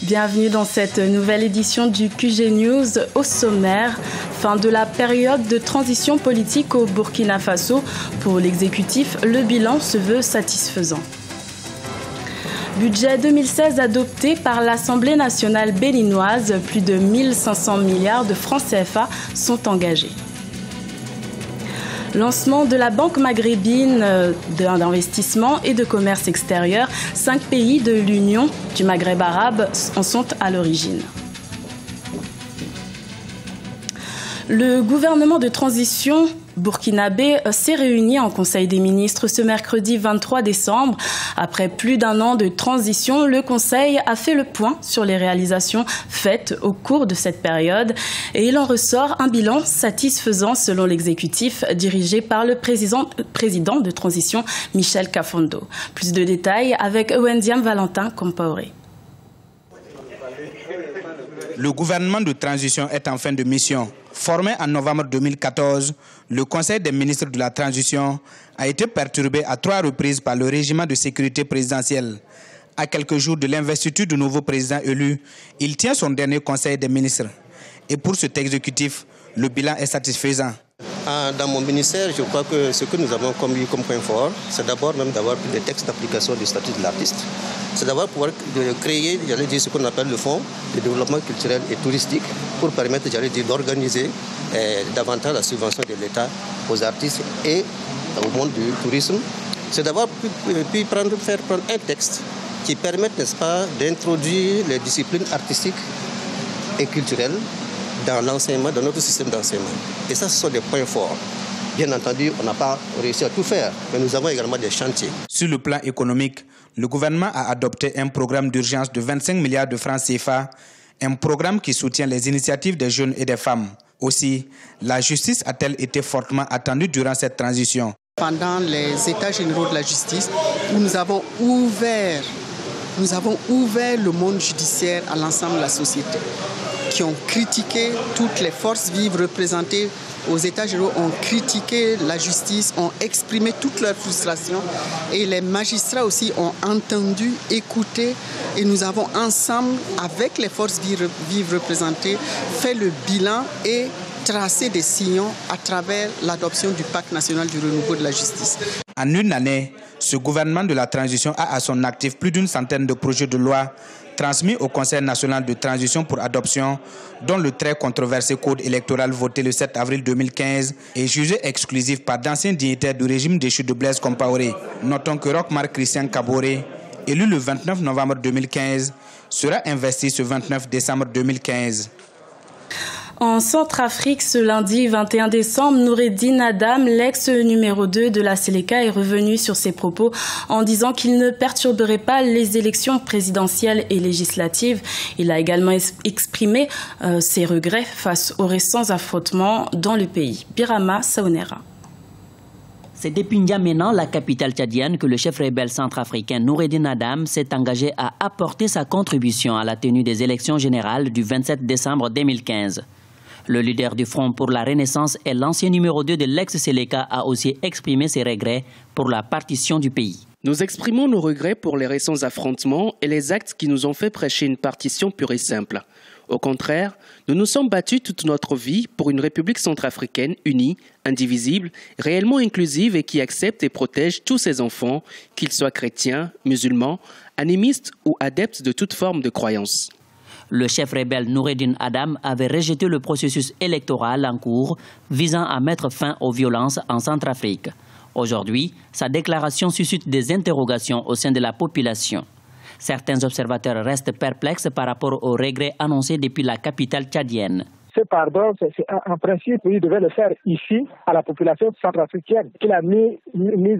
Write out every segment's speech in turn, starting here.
Bienvenue dans cette nouvelle édition du QG News. Au sommaire, fin de la période de transition politique au Burkina Faso. Pour l'exécutif, le bilan se veut satisfaisant. Budget 2016 adopté par l'Assemblée nationale béninoise, plus de 1500 milliards de francs CFA sont engagés. Lancement de la Banque maghrébine d'investissement et de commerce extérieur. 5 pays de l'Union du Maghreb arabe en sont à l'origine. Le gouvernement de transition burkinabé s'est réuni en Conseil des ministres ce mercredi 23 décembre. Après plus d'un an de transition, le Conseil a fait le point sur les réalisations faites au cours de cette période et il en ressort un bilan satisfaisant selon l'exécutif dirigé par le président de transition Michel Kafondo. Plus de détails avec Wendiam Valentin Compaoré. Le gouvernement de transition est en fin de mission. Formé en novembre 2014, le Conseil des ministres de la transition a été perturbé à 3 reprises par le régime de sécurité présidentielle. À quelques jours de l'investiture du nouveau président élu, il tient son dernier Conseil des ministres. Et pour cet exécutif, le bilan est satisfaisant. Dans mon ministère, je crois que ce que nous avons comme point fort, c'est d'abord même d'avoir pris des textes d'application du statut de l'artiste. C'est d'avoir pouvoir créer, j'allais dire, ce qu'on appelle le fonds de développement culturel et touristique pour permettre, j'allais dire, d'organiser davantage la subvention de l'État aux artistes et au monde du tourisme. C'est d'avoir pu faire prendre un texte qui permette, n'est-ce pas, d'introduire les disciplines artistiques et culturelles dans l'enseignement, dans notre système d'enseignement. Et ça, ce sont des points forts. Bien entendu, on n'a pas réussi à tout faire, mais nous avons également des chantiers. Sur le plan économique, le gouvernement a adopté un programme d'urgence de 25 milliards de francs CFA, un programme qui soutient les initiatives des jeunes et des femmes. Aussi, la justice a-t-elle été fortement attendue durant cette transition? Pendant les états généraux de la justice, où nous avons ouvert le monde judiciaire à l'ensemble de la société, qui ont critiqué toutes les forces vives représentées aux États généraux, ont critiqué la justice, ont exprimé toute leur frustration et les magistrats aussi ont entendu, écouté et nous avons ensemble, avec les forces vives représentées, fait le bilan et tracé des sillons à travers l'adoption du Pacte national du renouveau de la justice. En une année, ce gouvernement de la transition a à son actif plus d'une centaine de projets de loi transmis au Conseil national de transition pour adoption, dont le très controversé code électoral voté le 7 avril 2015 est jugé exclusif par d'anciens dignitaires du régime déchu de Blaise Compaoré. Notons que Roch-Marc Christian Kaboré, élu le 29 novembre 2015, sera investi ce 29 décembre 2015. En Centrafrique, ce lundi 21 décembre, Noureddine Adam, l'ex-numéro 2 de la Séléka, est revenu sur ses propos en disant qu'il ne perturberait pas les élections présidentielles et législatives. Il a également exprimé ses regrets face aux récents affrontements dans le pays. Birama Saonera. C'est depuis N'Djamena, la capitale tchadienne, que le chef rebelle centrafricain Noureddine Adam s'est engagé à apporter sa contribution à la tenue des élections générales du 27 décembre 2015. Le leader du Front pour la Renaissance et l'ancien numéro 2 de l'ex-Séléka a aussi exprimé ses regrets pour la partition du pays. Nous exprimons nos regrets pour les récents affrontements et les actes qui nous ont fait prêcher une partition pure et simple. Au contraire, nous nous sommes battus toute notre vie pour une République centrafricaine unie, indivisible, réellement inclusive et qui accepte et protège tous ses enfants, qu'ils soient chrétiens, musulmans, animistes ou adeptes de toute forme de croyance. Le chef rebelle Noureddine Adam avait rejeté le processus électoral en cours visant à mettre fin aux violences en Centrafrique. Aujourd'hui, sa déclaration suscite des interrogations au sein de la population. Certains observateurs restent perplexes par rapport aux regrets annoncés depuis la capitale tchadienne. Ce pardon, c'est en principe, il devait le faire ici, à la population centrafricaine, qu'il a mis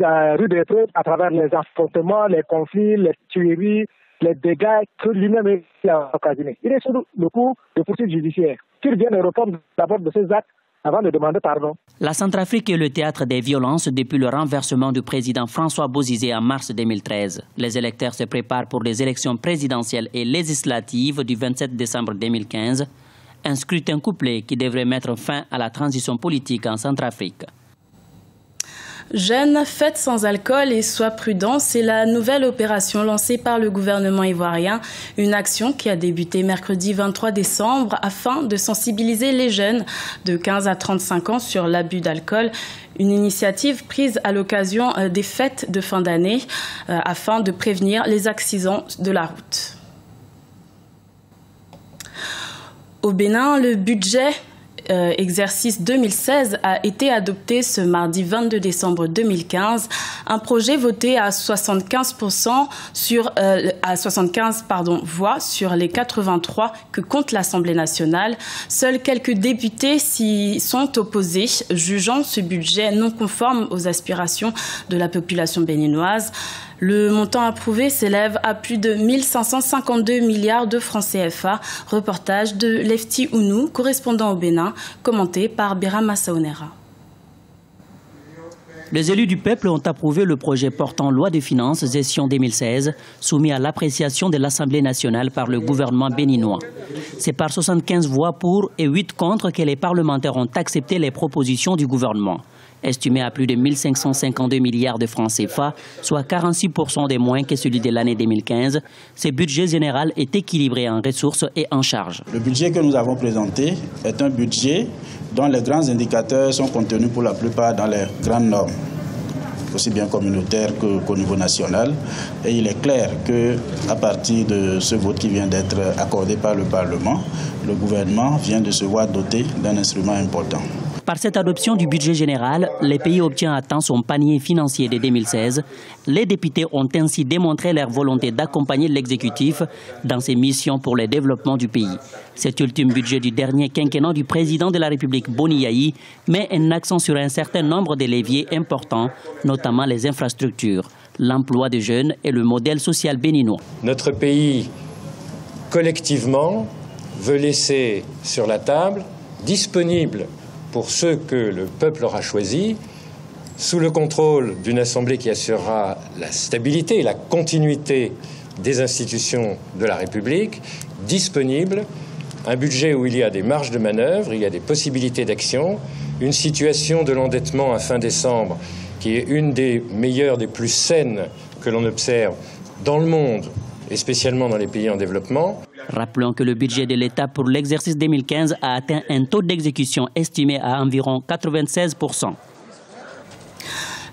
à rude épreuve à travers les affrontements, les conflits, les tueries, les dégâts que lui-même a occasionnés. Il est sur le coup de poursuite judiciaire. Qu'il vienne répondre d'abord de ses actes avant de demander pardon. La Centrafrique est le théâtre des violences depuis le renversement du président François Bozizé en mars 2013. Les électeurs se préparent pour les élections présidentielles et législatives du 27 décembre 2015, un scrutin couplé qui devrait mettre fin à la transition politique en Centrafrique. Jeunes, faites sans alcool et sois prudent, c'est la nouvelle opération lancée par le gouvernement ivoirien. Une action qui a débuté mercredi 23 décembre afin de sensibiliser les jeunes de 15 à 35 ans sur l'abus d'alcool. Une initiative prise à l'occasion des fêtes de fin d'année afin de prévenir les accidents de la route. Au Bénin, le budget exercice 2016 a été adopté ce mardi 22 décembre 2015. Un projet voté à 75 voix sur les 83 que compte l'Assemblée nationale. Seuls quelques députés s'y sont opposés, jugeant ce budget non conforme aux aspirations de la population béninoise. Le montant approuvé s'élève à plus de 1552 milliards de francs CFA. Reportage de Lefti Ounou, correspondant au Bénin, commenté par Birama Saonera. Les élus du peuple ont approuvé le projet portant loi de finances gestion 2016, soumis à l'appréciation de l'Assemblée nationale par le gouvernement béninois. C'est par 75 voix pour et 8 contre que les parlementaires ont accepté les propositions du gouvernement. Estimé à plus de 1552 milliards de francs CFA, soit 46% de moins que celui de l'année 2015, ce budget général est équilibré en ressources et en charges. Le budget que nous avons présenté est un budget dont les grands indicateurs sont contenus pour la plupart dans les grandes normes, aussi bien communautaires qu'au niveau national. Et il est clair qu'à partir de ce vote qui vient d'être accordé par le Parlement, le gouvernement vient de se voir doté d'un instrument important. Par cette adoption du budget général, le pays obtient à temps son panier financier de 2016. Les députés ont ainsi démontré leur volonté d'accompagner l'exécutif dans ses missions pour le développement du pays. Cet ultime budget du dernier quinquennat du président de la République, Boni Yayi, met un accent sur un certain nombre de leviers importants, notamment les infrastructures, l'emploi des jeunes et le modèle social béninois. Notre pays, collectivement, veut laisser sur la table, disponible pour ceux que le peuple aura choisis, sous le contrôle d'une assemblée qui assurera la stabilité et la continuité des institutions de la République, disponible, un budget où il y a des marges de manœuvre, il y a des possibilités d'action, une situation de l'endettement à fin décembre qui est une des meilleures, des plus saines que l'on observe dans le monde, et spécialement dans les pays en développement. Rappelons que le budget de l'État pour l'exercice 2015 a atteint un taux d'exécution estimé à environ 96%.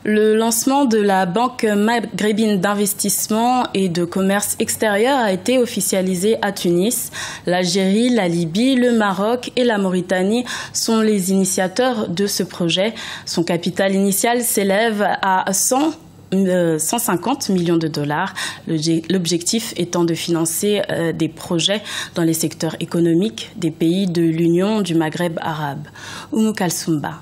Le lancement de la Banque maghrébine d'investissement et de commerce extérieur a été officialisé à Tunis. L'Algérie, la Libye, le Maroc et la Mauritanie sont les initiateurs de ce projet. Son capital initial s'élève à 150 millions de dollars. L'objectif étant de financer des projets dans les secteurs économiques des pays de l'Union du Maghreb arabe. Oumou Kalsoumba.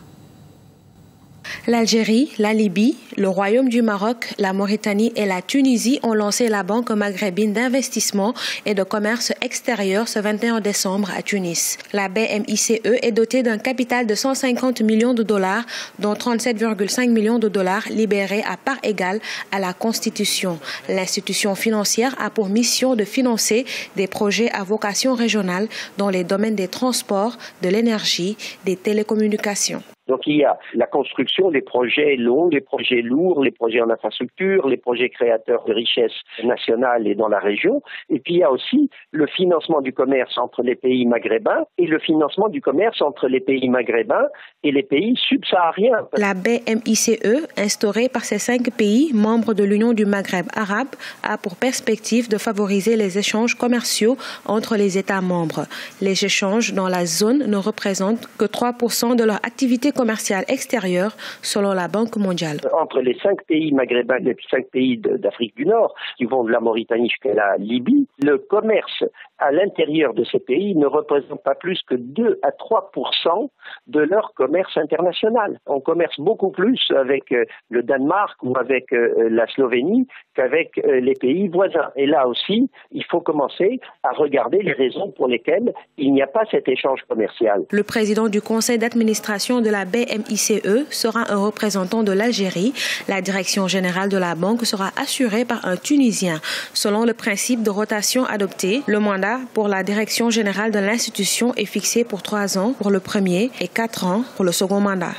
L'Algérie, la Libye, le Royaume du Maroc, la Mauritanie et la Tunisie ont lancé la Banque maghrébine d'investissement et de commerce extérieur ce 21 décembre à Tunis. La BMICE est dotée d'un capital de 150 millions de dollars, dont 37,5 millions de dollars libérés à part égale à la Constitution. L'institution financière a pour mission de financer des projets à vocation régionale dans les domaines des transports, de l'énergie, des télécommunications. Donc il y a la construction des projets longs, les projets lourds, les projets en infrastructure, les projets créateurs de richesses nationales et dans la région. Et puis il y a aussi le financement du commerce entre les pays maghrébins et le financement du commerce entre les pays maghrébins et les pays subsahariens. La BMICE, instaurée par ces 5 pays membres de l'Union du Maghreb arabe, a pour perspective de favoriser les échanges commerciaux entre les États membres. Les échanges dans la zone ne représentent que 3% de leur activité commerciale extérieure, selon la Banque mondiale. Entre les 5 pays maghrébins et 5 pays d'Afrique du Nord, qui vont de la Mauritanie jusqu'à la Libye, le commerce à l'intérieur de ces pays ne représente pas plus que 2 à 3% de leur commerce international. On commerce beaucoup plus avec le Danemark ou avec la Slovénie qu'avec les pays voisins. Et là aussi, il faut commencer à regarder les raisons pour lesquelles il n'y a pas cet échange commercial. Le président du conseil d'administration de la BMICE sera un représentant de l'Algérie. La direction générale de la banque sera assurée par un Tunisien. Selon le principe de rotation adopté, le mandat pour la direction générale de l'institution est fixé pour 3 ans pour le premier et 4 ans pour le second mandat.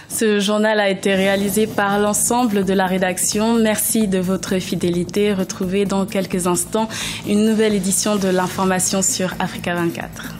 Ce journal a été réalisé par l'ensemble de la rédaction. Merci de votre fidélité. Retrouvez dans quelques instants une nouvelle édition de l'information sur Africa 24.